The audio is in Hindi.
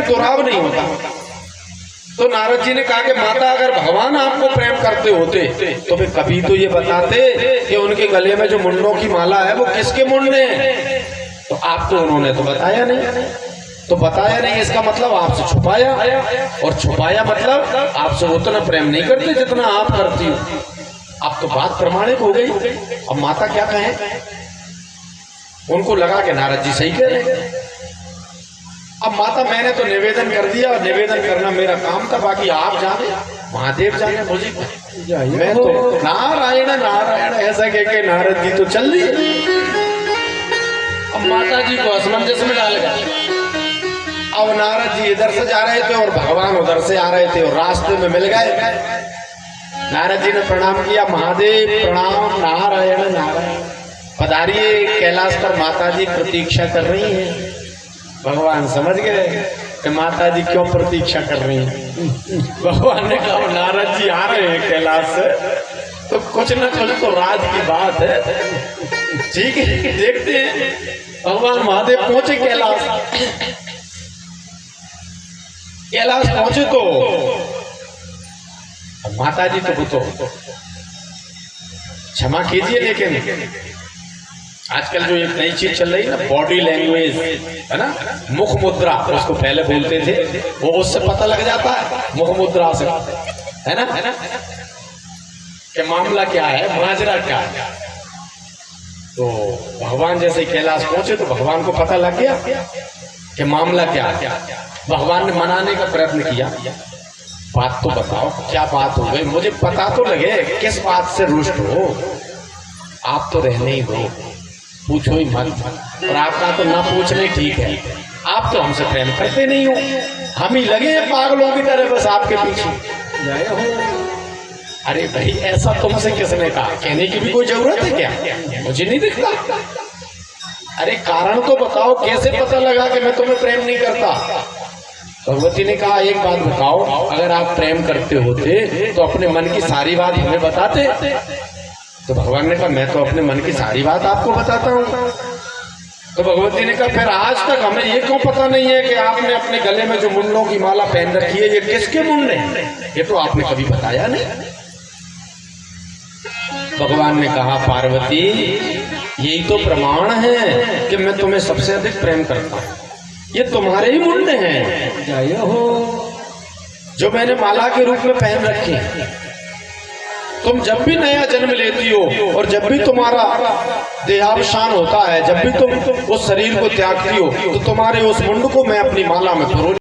में दुराव नहीं होता। तो नारद जी ने कहा कि माता अगर भगवान आपको प्रेम करते होते तो फिर कभी तो ये बताते कि उनके गले में जो मुंडों की माला है वो किसके मुंडे हैं। तो आपको उन्होंने तो बताया नहीं। तो बताया नहीं इसका मतलब आपसे छुपाया, और छुपाया मतलब आपसे उतना प्रेम नहीं करते जितना आप करती हो। अब तो बात प्रमाणित हो गई। अब माता क्या कहें? उनको लगा कि नारद जी सही कह रहे हैं। अब माता मैंने तो निवेदन कर दिया, और निवेदन करना मेरा काम था, बाकी आप जाने, महादेव जाने, मुझे मैं तो नारायण नारायण ऐसा कह के नारद जी तो चल दिए। अब माता जी को असमंजस में डाल गए। अब नारद जी इधर से जा रहे थे और भगवान उधर से आ रहे थे, और रास्ते में मिल गए। नारद जी ने प्रणाम किया, महादेव प्रणाम, नारायण नारायण, पधारिए कैलाश पर, माता जी प्रतीक्षा कर रही हैं। भगवान समझ गए कि माता जी क्यों प्रतीक्षा कर रही हैं। भगवान ने कहा नारद जी आ रहे हैं कैलाश से, तो कुछ न कुछ तो राज की बात है। ठीक है, देखते हैं। भगवान महादेव पहुंचे कैलाश। कैलाश पहुंचे तो माता जी तो क्षमा कीजिए, लेकिन आजकल जो एक नई चीज चल रही है ना, बॉडी लैंग्वेज है ना, मुख मुद्रा, उसको पहले बोलते थे, वो उससे पता लग जाता है मुख मुद्रा से, है ना कि मामला क्या है, माजरा क्या है। तो भगवान जैसे कैलाश पहुंचे तो भगवान को पता लग गया कि मामला क्या है। भगवान ने मनाने का प्रयत्न किया, बात तो बताओ क्या बात हो गई, मुझे पता तो लगे किस बात से रुष्ट हो। आप तो रहने ही दो, पूछो ही मत, और आपका तो ना पूछने ठीक है। आप तो हमसे प्रेम करते नहीं हो, हम ही लगे पागलों की तरह बस आपके पीछे जाए हो। अरे भाई ऐसा तुमसे किसने कहा? कहने की भी कोई जरूरत है क्या? मुझे नहीं दिखता। अरे कारण तो बताओ, कैसे पता लगा कि मैं तुम्हें प्रेम नहीं करता? भगवती ने कहा एक बात बताओ, अगर आप प्रेम करते होते तो अपने मन की सारी बात हमें बताते। तो भगवान ने कहा मैं तो अपने मन की सारी बात आपको बताता हूँ। तो भगवती ने कहा फिर आज तक हमें ये क्यों पता नहीं है कि आपने अपने गले में जो मुंडों की माला पहन रखी है ये किसके मुंडे हैं? ये तो आपने कभी बताया नहीं। भगवान ने कहा पार्वती यही तो प्रमाण है कि मैं तुम्हें सबसे अधिक प्रेम करता हूँ। ये तुम्हारे ही मुंडे हैं जय हो, जो मैंने माला के रूप में पहन रखे हैं। तुम जब भी नया जन्म लेती हो और जब भी तुम्हारा देहावसान होता है, जब भी तुम उस शरीर को त्यागती हो, तो तुम्हारे उस मुंड को मैं अपनी माला में